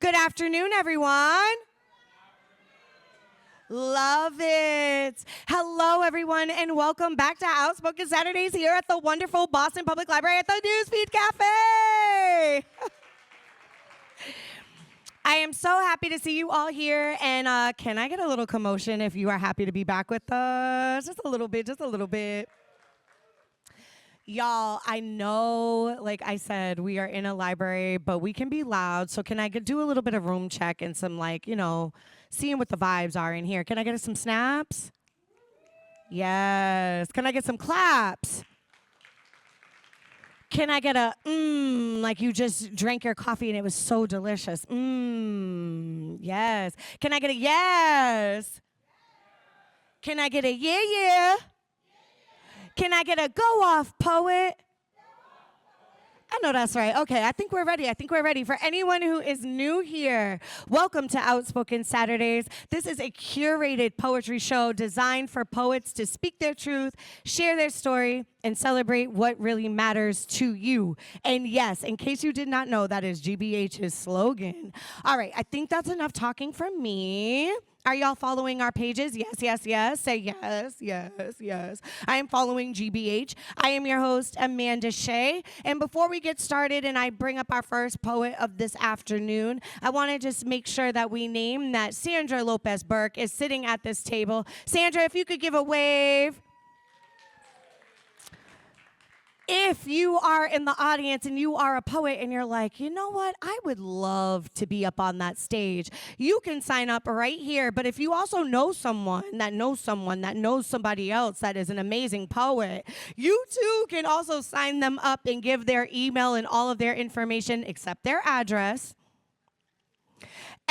Good afternoon, everyone. Love it. Hello, everyone, and welcome back to Outspoken Saturdays here at the wonderful Boston Public Library at the Newsfeed Cafe. I am so happy to see you all here, and can I get a little commotion if you are happy to be back with us? Just a little bit, just a little bit. Y'all, I know, like I said, we are in a library, but we can be loud. So can I do a little bit of room check and some, like, seeing what the vibes are in here? Can I get some snaps? Yes. Can I get some claps? Can I get a like you just drank your coffee and it was so delicious? Yes. Can I get a yes? Can I get a yeah? Can I get a go off, poet? I know that's right. Okay, I think we're ready. For anyone who is new here, welcome to Outspoken Saturdays. This is a curated poetry show designed for poets to speak their truth, share their story, and celebrate what really matters to you. And yes, in case you did not know, that is GBH's slogan. All right, I think that's enough talking from me. Are y'all following our pages? Yes, yes, yes. Say yes, yes, yes. I am following GBH. I am your host, Amanda Shea. And before we get started and I bring up our first poet of this afternoon, I want to just make sure that we name that Sandra López Burke is sitting at this table. Sandra, if you could give a wave. If you are in the audience and you are a poet and you're like, you know what, I would love to be up on that stage, you can sign up right here. But if you also know someone that knows somebody else that is an amazing poet, you too can also sign them up and give their email and all of their information except their address.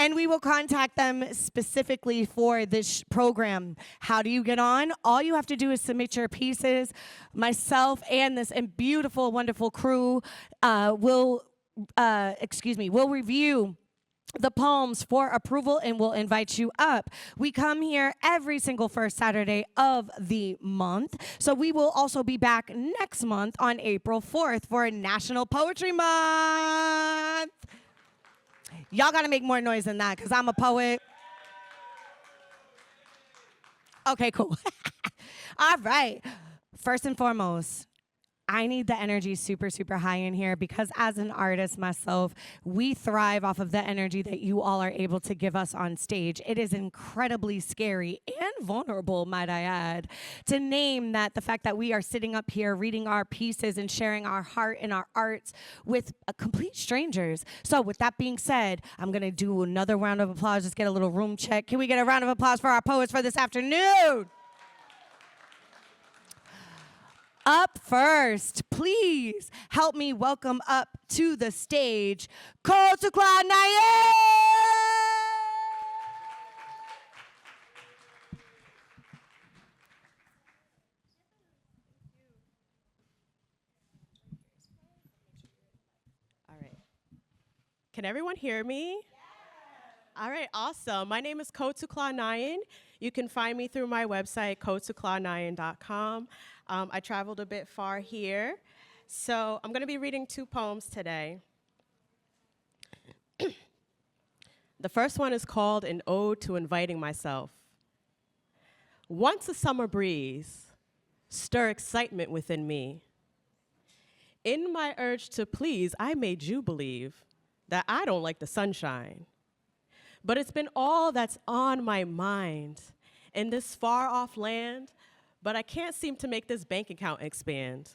And we will contact them specifically for this program. How do you get on? All you have to do is submit your pieces. Myself and this beautiful, wonderful crew will review the poems for approval and we'll invite you up. We come here every single first Saturday of the month. So we will also be back next month on April 4th for National Poetry Month. Y'all got to make more noise than that because I'm a poet. Okay, cool. All right. First and foremost, I need the energy super, super high in here because as an artist myself, we thrive off of the energy that you all are able to give us on stage. It is incredibly scary and vulnerable, might I add, to name that the fact that we are sitting up here reading our pieces and sharing our heart and our arts with complete strangers. So with that being said, I'm going to do another round of applause. Just get a little room check. Can we get a round of applause for our poets for this afternoon? Up first, please help me welcome up to the stage, Kou Tukala Nyan. All right. Can everyone hear me? Yes. All right, awesome. My name is Kou Tukala Nyan. You can find me through my website, koutukalanyan.com. I traveled a bit far here, so I'm going to be reading two poems today. The first one is called An Ode to Inviting Myself. Once a summer breeze, stir excitement within me. In my urge to please, I made you believe that I don't like the sunshine. But it's been all that's on my mind in this far-off land, but I can't seem to make this bank account expand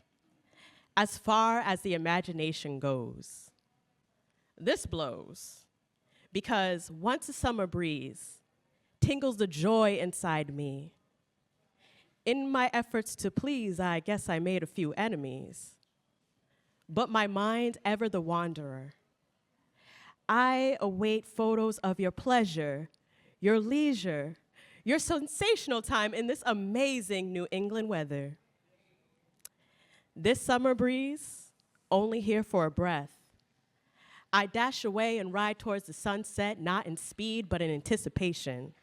as far as the imagination goes. This blows, because once a summer breeze tingles the joy inside me. In my efforts to please, I guess I made a few enemies, but my mind ever the wanderer. I await photos of your pleasure, your leisure, your sensational time in this amazing New England weather. This summer breeze, only here for a breath. I dash away and ride towards the sunset, not in speed, but in anticipation.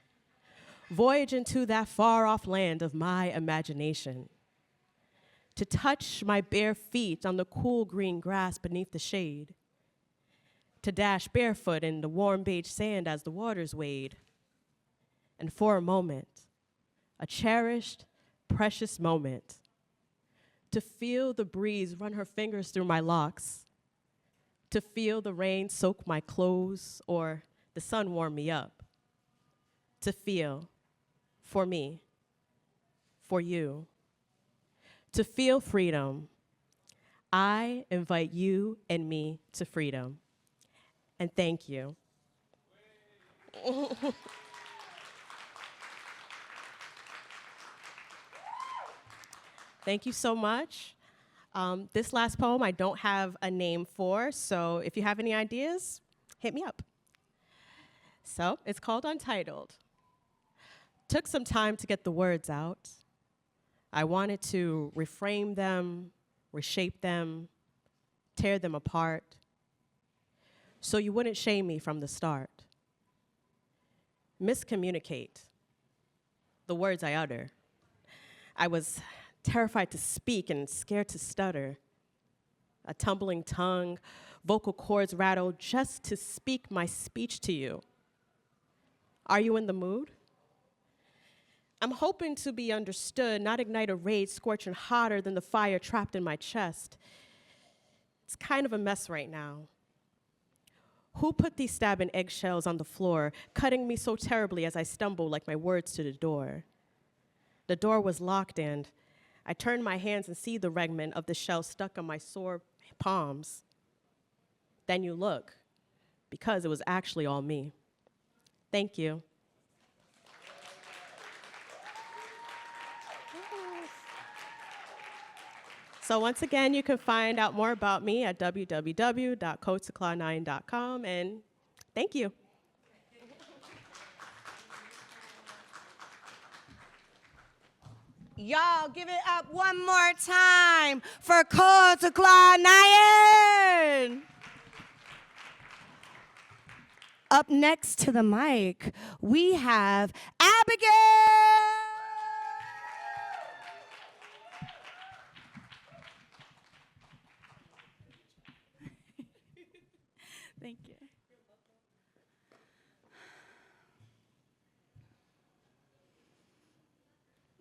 Voyage into that far-off land of my imagination. To touch my bare feet on the cool green grass beneath the shade. to dash barefoot in the warm beige sand as the waters wade. And for a moment, a cherished, precious moment, to feel the breeze run her fingers through my locks, to feel the rain soak my clothes or the sun warm me up, to feel, for me, for you, to feel freedom. I invite you and me to freedom. And thank you. Thank you so much. This last poem I don't have a name for, so if you have any ideas, hit me up. So it's called Untitled. Took some time to get the words out. I wanted to reframe them, reshape them, tear them apart, so you wouldn't shame me from the start. Miscommunicate the words I utter. I was terrified to speak and scared to stutter. A tumbling tongue, vocal cords rattle just to speak my speech to you. Are you in the mood? I'm hoping to be understood, not ignite a rage scorching hotter than the fire trapped in my chest. It's kind of a mess right now. Who put these stabbing eggshells on the floor, cutting me so terribly as I stumble like my words to the door? The door was locked and I turned my hands and see the remnant of the shell stuck on my sore palms. Then you look, because it was actually all me. Thank you. So once again, you can find out more about me at www.koutukala9.com, and thank you. Y'all give it up one more time for Kou Tukala Nyan. Up next to the mic, we have Abigail. Thank you.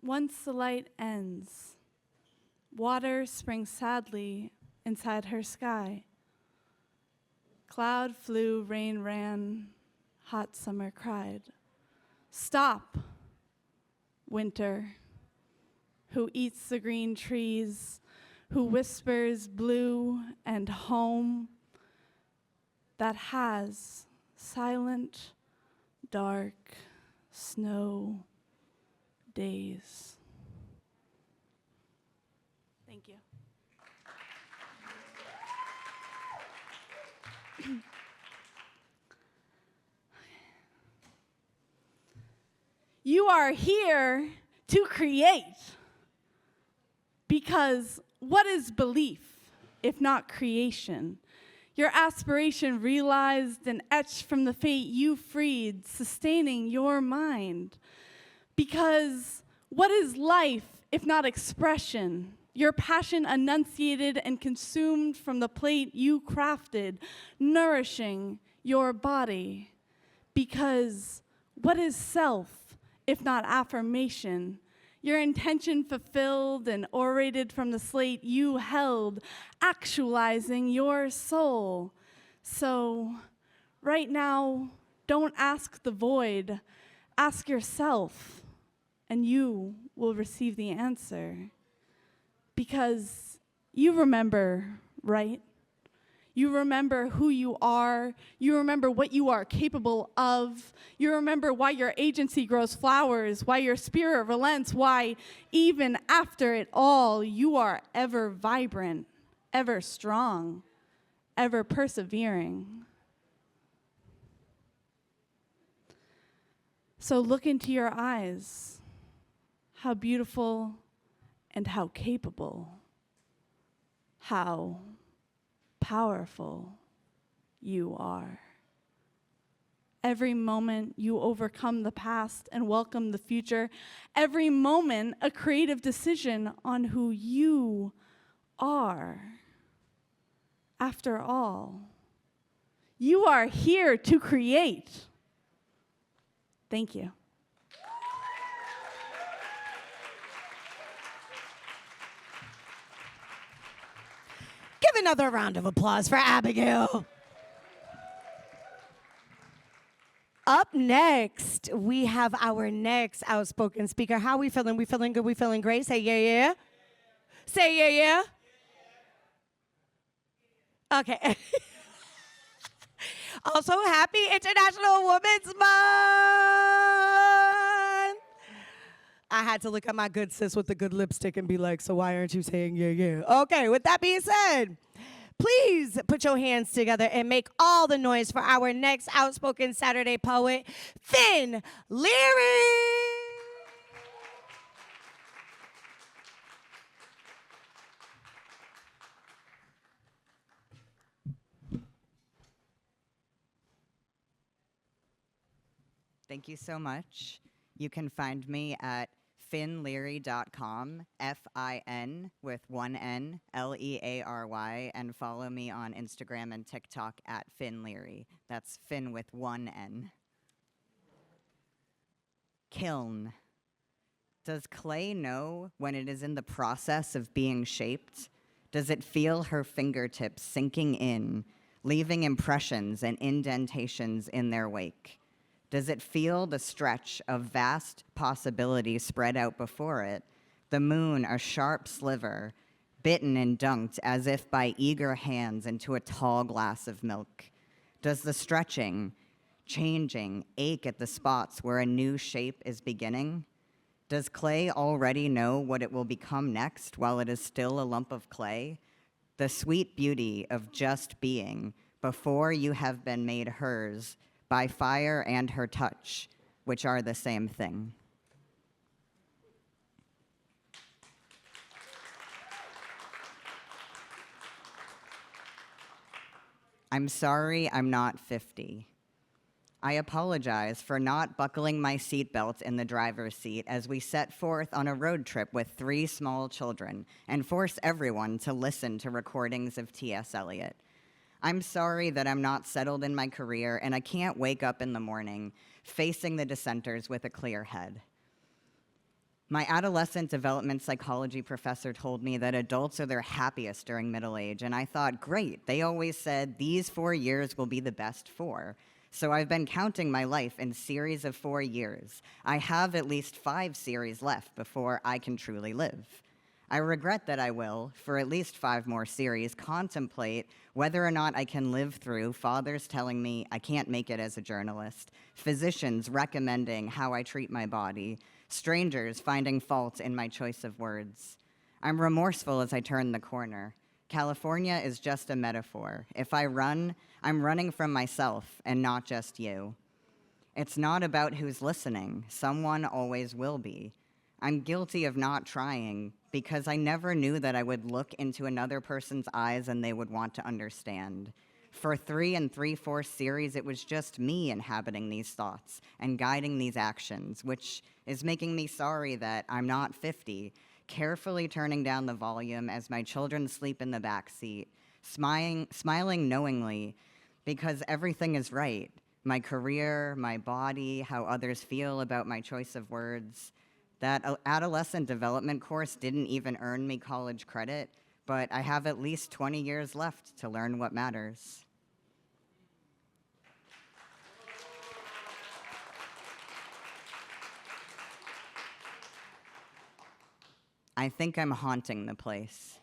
Once the light ends, water springs sadly inside her sky. Cloud flew, rain ran, hot summer cried. Stop, winter, who eats the green trees, who whispers blue and home, that has silent, dark snow days. Thank you. You are here to create, because what is belief if not creation? Your aspiration realized and etched from the fate you freed, sustaining your mind. Because what is life if not expression? Your passion enunciated and consumed from the plate you crafted, nourishing your body. Because what is self if not affirmation? Your intention fulfilled and orated from the slate you held, actualizing your soul. So right now, don't ask the void, ask yourself, and you will receive the answer. Because you remember, right? You remember who you are. You remember what you are capable of. You remember why your agency grows flowers, why your spirit relents, why even after it all, you are ever vibrant, ever strong, ever persevering. So look into your eyes. How beautiful and how capable. How powerful you are. Every moment you overcome the past and welcome the future. Every moment a creative decision on who you are. After all, You are here to create. Thank you. Give another round of applause for Abigail. Up next, we have our next outspoken speaker. How we feeling? We feeling good? We feeling great? Say yeah, yeah. Say yeah, yeah. Okay. Also, happy International Women's Month. I had to look at my good sis with the good lipstick and be like, so why aren't you saying yeah, yeah? Okay, with that being said, please put your hands together and make all the noise for our next Outspoken Saturday poet, Finn Leary. Thank you so much. You can find me at finleary.com, F-I-N with one N, L-E-A-R-Y, and follow me on Instagram and TikTok at finleary. That's Finn with one N. Kiln. Does clay know when it is in the process of being shaped? Does it feel her fingertips sinking in, leaving impressions and indentations in their wake? Does it feel the stretch of vast possibilities spread out before it, the moon a sharp sliver, bitten and dunked as if by eager hands into a tall glass of milk? Does the stretching, changing, ache at the spots where a new shape is beginning? Does clay already know what it will become next while it is still a lump of clay? The sweet beauty of just being before you have been made hers by fire and her touch, which are the same thing. I'm sorry I'm not 50. I apologize for not buckling my seatbelt in the driver's seat as we set forth on a road trip with 3 small children and force everyone to listen to recordings of T.S. Eliot. I'm sorry that I'm not settled in my career and I can't wake up in the morning facing the dissenters with a clear head. My adolescent development psychology professor told me that adults are their happiest during middle age, and I thought, great, they always said these 4 years will be the best 4. So I've been counting my life in series of 4 years. I have at least 5 series left before I can truly live. I regret that I will, for at least 5 more series, contemplate whether or not I can live through fathers telling me I can't make it as a journalist, physicians recommending how I treat my body, strangers finding fault in my choice of words. I'm remorseful as I turn the corner. California is just a metaphor. If I run, I'm running from myself and not just you. It's not about who's listening. Someone always will be. I'm guilty of not trying because I never knew that I would look into another person's eyes and they would want to understand. For 3 3/4 series, it was just me inhabiting these thoughts and guiding these actions, which is making me sorry that I'm not 50, carefully turning down the volume as my children sleep in the back seat, smiling knowingly because everything is right. My career, my body, how others feel about my choice of words. That adolescent development course didn't even earn me college credit, but I have at least 20 years left to learn what matters. I think I'm haunting the place.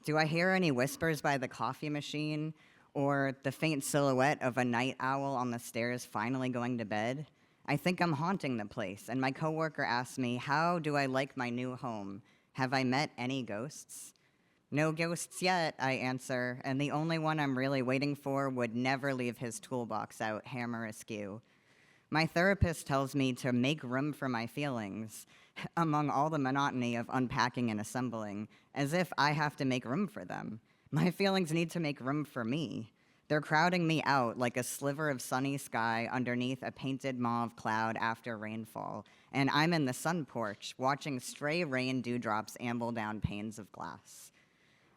Do I hear any whispers by the coffee machine or the faint silhouette of a night owl on the stairs finally going to bed? I think I'm haunting the place, and my coworker asks me, how do I like my new home? Have I met any ghosts? No ghosts yet, I answer, and the only one I'm really waiting for would never leave his toolbox out, hammer askew. My therapist tells me to make room for my feelings, among all the monotony of unpacking and assembling, as if I have to make room for them. My feelings need to make room for me. They're crowding me out like a sliver of sunny sky underneath a painted mauve cloud after rainfall, and I'm in the sun porch watching stray rain dewdrops amble down panes of glass.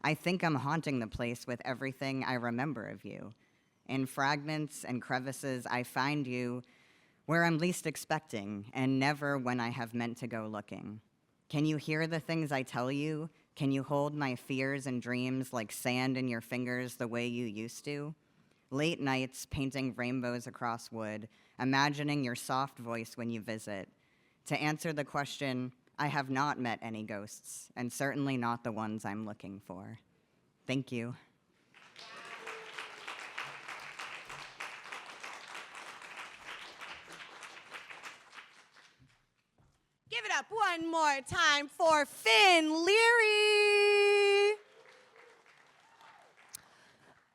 I think I'm haunting the place with everything I remember of you. In fragments and crevices, I find you where I'm least expecting, and never when I have meant to go looking. Can you hear the things I tell you? Can you hold my fears and dreams like sand in your fingers the way you used to? Late nights painting rainbows across wood, imagining your soft voice when you visit. To answer the question, I have not met any ghosts, and certainly not the ones I'm looking for. Thank you. Give it up one more time for Finn Leary.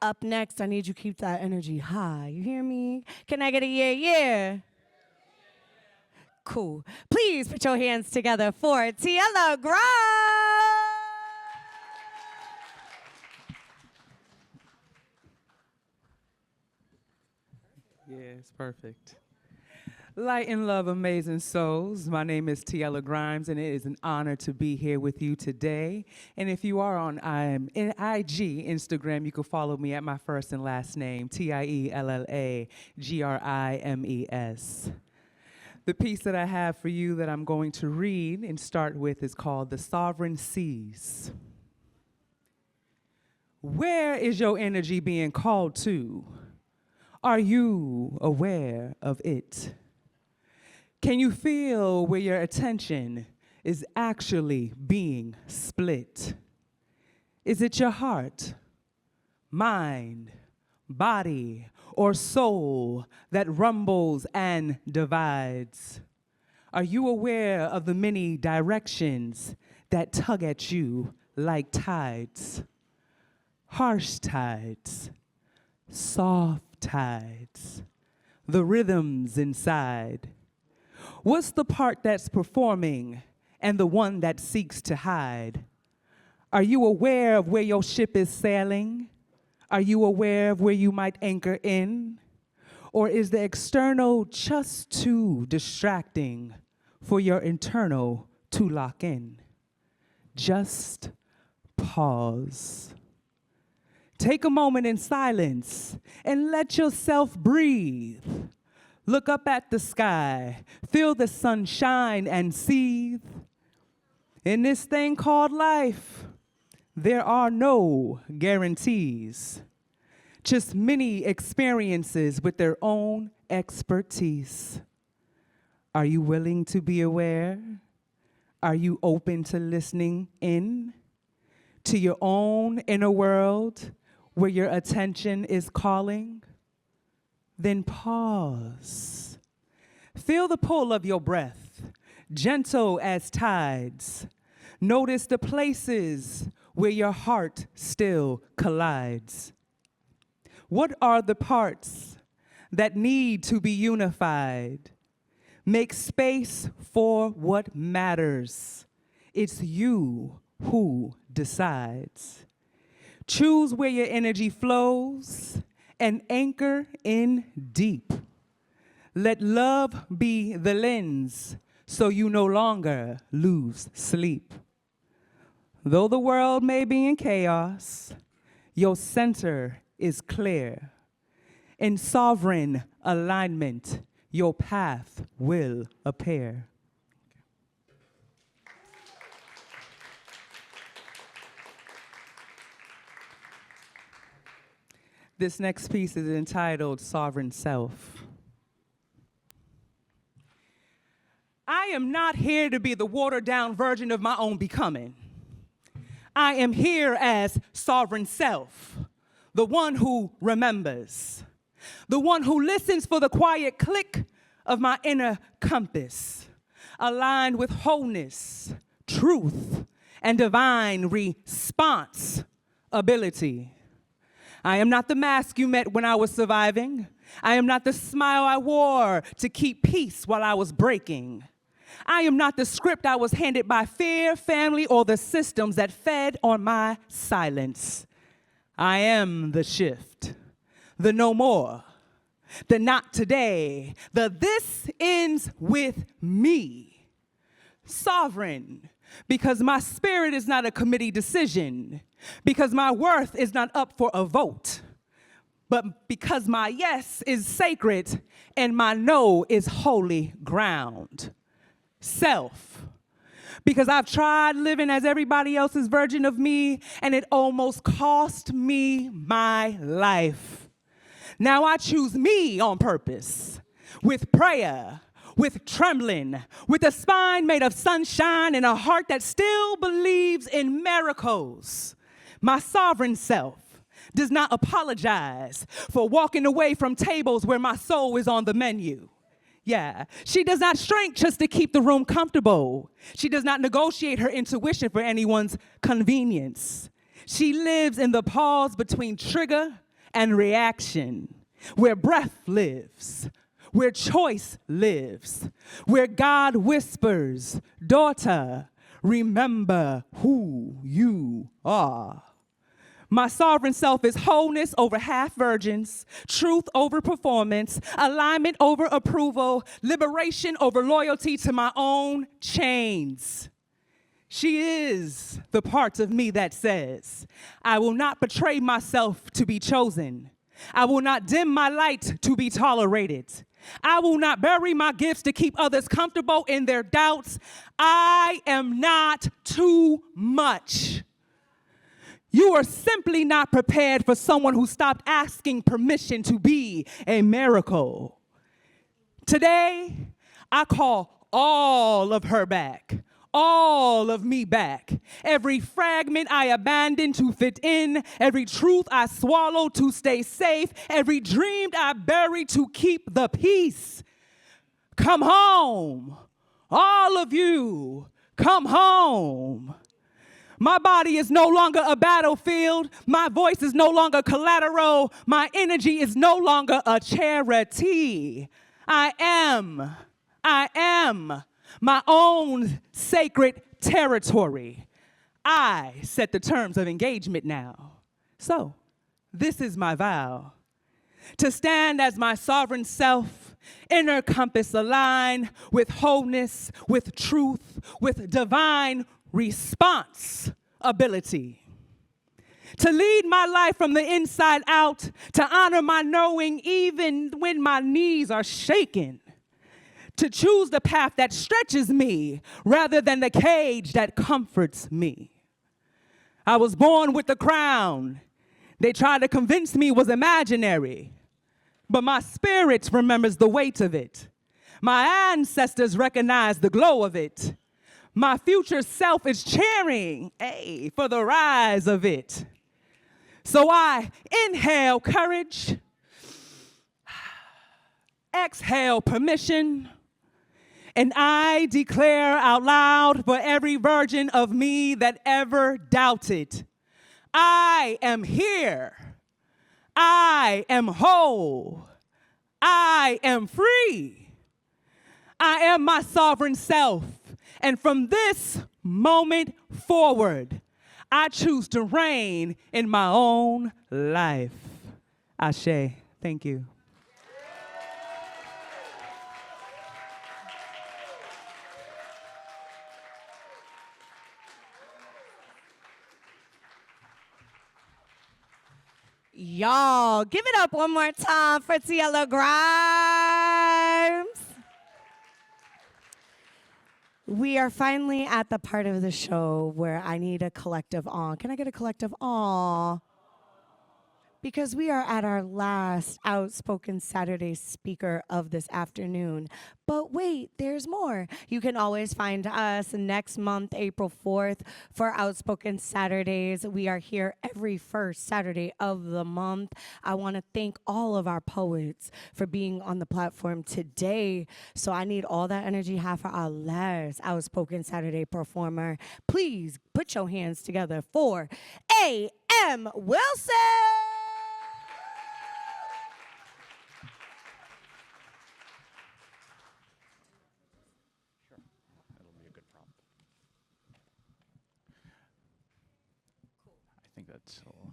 Up next, I need you to keep that energy high. You hear me? Can I get a yeah, yeah? Cool. Please put your hands together for TiElla Grimes. Yeah, it's perfect. Light and love, amazing souls. My name is TiElla Grimes, and it is an honor to be here with you today. And if you are on IG, Instagram, you can follow me at my first and last name, TiElla Grimes. The piece that I have for you that I'm going to read and start with is called The Sovereign Seas. Where is your energy being called to? Are you aware of it? Can you feel where your attention is actually being split? Is it your heart, mind, body, or soul that rumbles and divides? Are you aware of the many directions that tug at you like tides? Harsh tides, soft tides, the rhythms inside. What's the part that's performing and the one that seeks to hide? Are you aware of where your ship is sailing? Are you aware of where you might anchor in? Or is the external just too distracting for your internal to lock in? Just pause. Take a moment in silence and let yourself breathe. Look up at the sky, feel the sun shine and seethe. In this thing called life, there are no guarantees, just many experiences with their own expertise. Are you willing to be aware? Are you open to listening in to your own inner world where your attention is calling? Then pause. Feel the pull of your breath, gentle as tides. Notice the places where your heart still collides. What are the parts that need to be unified? Make space for what matters. It's you who decides. Choose where your energy flows and anchor in deep. Let love be the lens so you no longer lose sleep. Though the world may be in chaos, your center is clear. In sovereign alignment, your path will appear. This next piece is entitled Sovereign Self. I am not here to be the watered-down version of my own becoming. I am here as sovereign self, the one who remembers, the one who listens for the quiet click of my inner compass, aligned with wholeness, truth, and divine responsibility. I am not the mask you met when I was surviving. I am not the smile I wore to keep peace while I was breaking. I am not the script I was handed by fear, family, or the systems that fed on my silence. I am the shift, the no more, the not today, the this ends with me. Sovereign, because my spirit is not a committee decision, because my worth is not up for a vote, but because my yes is sacred and my no is holy ground. Self. Because I've tried living as everybody else's version of me, and it almost cost me my life. Now I choose me on purpose, with prayer, with trembling, with a spine made of sunshine and a heart that still believes in miracles. My sovereign self does not apologize for walking away from tables where my soul is on the menu. Yeah, she does not shrink just to keep the room comfortable. She does not negotiate her intuition for anyone's convenience. She lives in the pause between trigger and reaction, where breath lives, where choice lives, where God whispers, daughter, remember who you are. My sovereign self is wholeness over half virgins, truth over performance, alignment over approval, liberation over loyalty to my own chains. She is the part of me that says, I will not betray myself to be chosen. I will not dim my light to be tolerated. I will not bury my gifts to keep others comfortable in their doubts. I am not too much. You are simply not prepared for someone who stopped asking permission to be a miracle. Today, I call all of her back, all of me back. Every fragment I abandoned to fit in, every truth I swallowed to stay safe, every dream I buried to keep the peace. Come home. All of you, come home. My body is no longer a battlefield. My voice is no longer collateral. My energy is no longer a charity. I am my own sacred territory. I set the terms of engagement now. So, this is my vow. To stand as my sovereign self, inner compass aligned with wholeness, with truth, with divine responsibility. To lead my life from the inside out, to honor my knowing even when my knees are shaking. To choose the path that stretches me rather than the cage that comforts me. I was born with the crown. They tried to convince me was imaginary, but my spirit remembers the weight of it. My ancestors recognize the glow of it. My future self is cheering, for the rise of it. So I inhale courage, exhale permission, and I declare out loud for every virgin of me that ever doubted, I am here, I am whole, I am free, I am my sovereign self. And from this moment forward, I choose to reign in my own life. Ashe, thank you. Y'all, give it up one more time for TiElla Grimes. We are finally at the part of the show where I need a collective awe. Can I get a collective awe? Because we are at our last Outspoken Saturdays speaker of this afternoon. But wait, there's more. You can always find us next month, April 4th, for Outspoken Saturdays. We are here every first Saturday of the month. I want to thank all of our poets for being on the platform today. So I need all that energy you have for our last Outspoken Saturday performer. Please put your hands together for A.M. Wilson. I think that's all.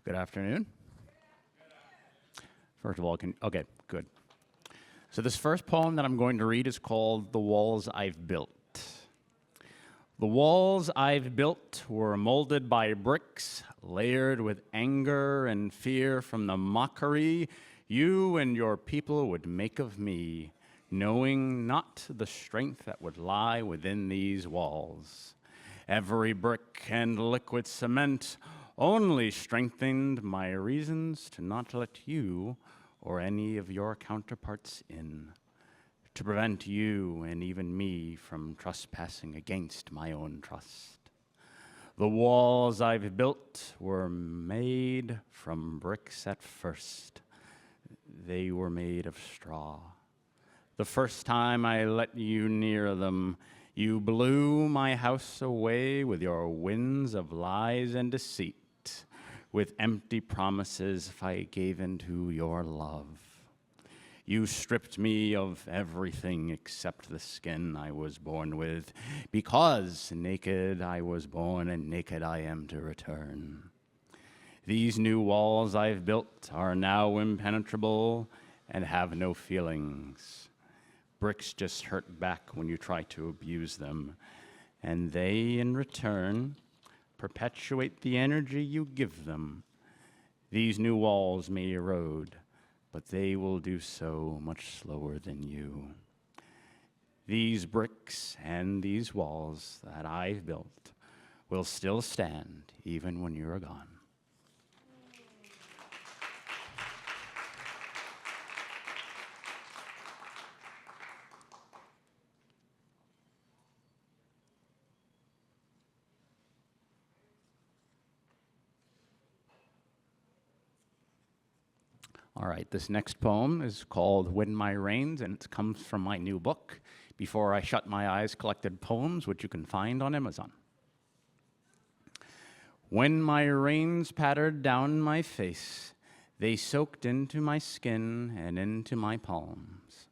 Good afternoon. First of all, okay, good. So this first poem that I'm going to read is called The Walls I've Built. The walls I've built were molded by bricks, layered with anger and fear from the mockery you and your people would make of me, knowing not the strength that would lie within these walls. Every brick and liquid cement only strengthened my reasons to not let you or any of your counterparts in, to prevent you and even me from trespassing against my own trust. The walls I've built were made from bricks at first. They were made of straw. The first time I let you near them, you blew my house away with your winds of lies and deceit, with empty promises if I gave into your love. You stripped me of everything except the skin I was born with, because naked I was born and naked I am to return. These new walls I've built are now impenetrable and have no feelings. Bricks just hurt back when you try to abuse them, and they, in return, perpetuate the energy you give them. These new walls may erode, but they will do so much slower than you. These bricks and these walls that I've built will still stand even when you're gone. All right, this next poem is called When My Rains, and it comes from my new book, Before I Shut My Eyes, Collected Poems, which you can find on Amazon. When my rains pattered down my face, they soaked into my skin and into my palms.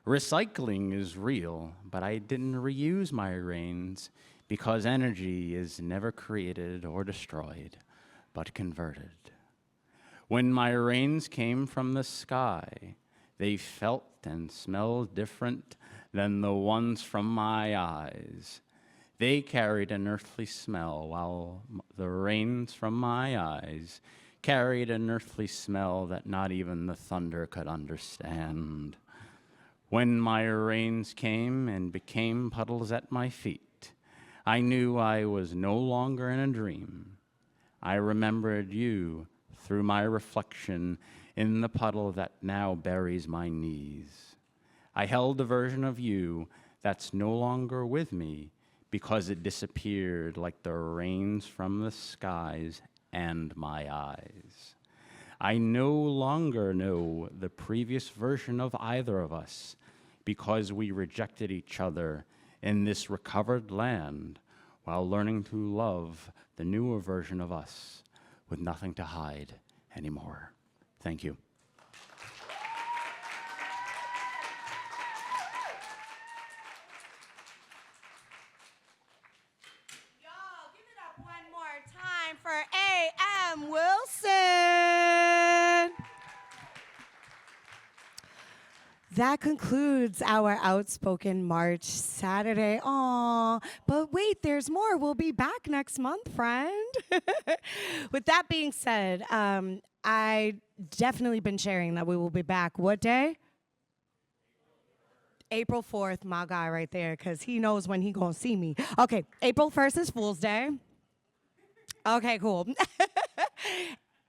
Recycling is real, but I didn't reuse my rains because energy is never created or destroyed, but converted. When my rains came from the sky, they felt and smelled different than the ones from my eyes. They carried an earthly smell, while the rains from my eyes carried an earthly smell that not even the thunder could understand. When my rains came and became puddles at my feet, I knew I was no longer in a dream. I remembered you through my reflection in the puddle that now buries my knees. I held a version of you that's no longer with me because it disappeared like the rains from the skies and my eyes. I no longer know the previous version of either of us because we rejected each other in this recovered land while learning to love the newer version of us with nothing to hide anymore. Thank you. Y'all, give it up one more time for A.M. Wilson. That concludes our Outspoken March Saturday. Aw, but wait, there's more. We'll be back next month, friend. With that being said, I definitely been sharing that we will be back. What day? April 4th, my guy right there, because he knows when he gonna see me. Okay, April 1st is Fool's Day. Okay, cool.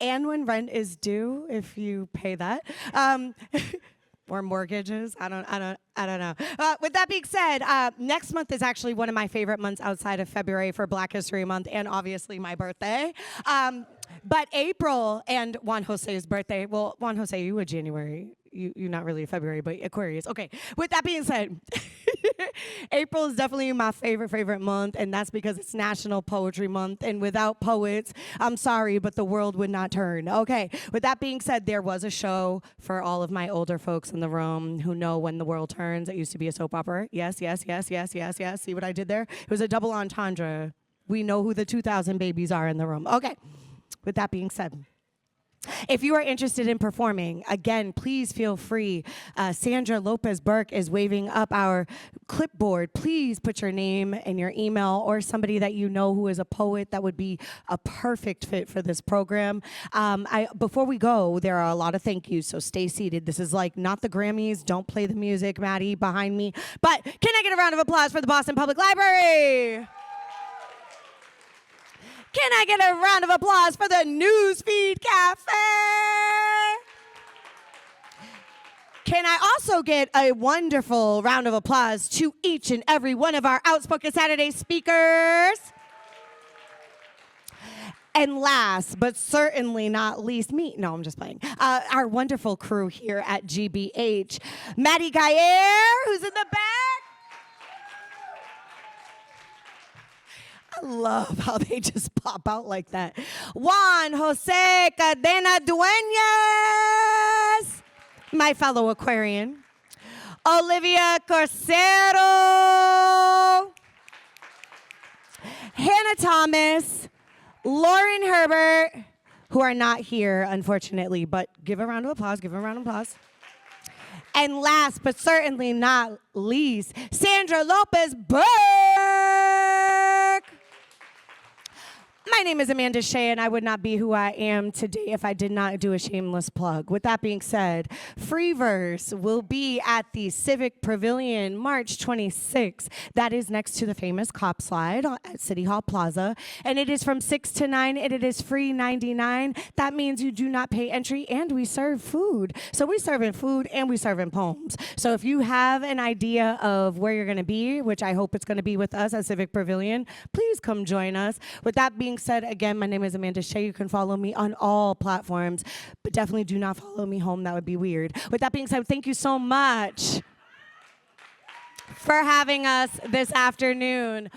And when rent is due, if you pay that. Or mortgages. I don't know. With that being said, next month is actually one of my favorite months outside of February for Black History Month and obviously my birthday. But April and Juan José's birthday. Well, Juan José, you were January. You're not really February, but Aquarius. Okay. With that being said, April is definitely my favorite month, and that's because it's National Poetry Month. And without poets, I'm sorry, but the world would not turn. Okay. With that being said, there was a show for all of my older folks in the room who know when the world turns. It used to be a soap opera. Yes. See what I did there? It was a double entendre. We know who the 2000 babies are in the room. Okay. With that being said, If you are interested in performing, again, please feel free. Sandra López Burke is waving up our clipboard. Please put your name and your email or somebody that you know who is a poet that would be a perfect fit for this program. Before we go, there are a lot of thank yous, so stay seated. This is like not the Grammys. Don't play the music, Maddie, behind me. But can I get a round of applause for the Boston Public Library? Can I get a round of applause for the Newsfeed Cafe? Can I also get a wonderful round of applause to each and every one of our Outspoken Saturdays speakers? And last, but certainly not least, no, I'm just playing, our wonderful crew here at GBH. Maddie Geier, who's in the back. I love how they just pop out like that. Juan, José, Cadena, Duenas, my fellow Aquarian. Olivia, Quercio, Hannah Thomas, Lauren Herbert, who are not here, unfortunately, but give a round of applause, give a round of applause. And last, but certainly not least, Sandra López Burke. My name is Amanda Shea, and I would not be who I am today if I did not do a shameless plug. With that being said, Free Verse will be at the Civic Pavilion March 26th. That is next to the famous Cop Slide at City Hall Plaza, and it is from 6 to 9, and it is free 99. That means you do not pay entry, and we serve food. So we serving food, and we serving poems. So if you have an idea of where you're going to be, which I hope it's going to be with us at Civic Pavilion, please come join us. With that being said, again, my name is Amanda Shea. You can follow me on all platforms, but definitely do not follow me home. That would be weird. With that being said, thank you so much for having us this afternoon.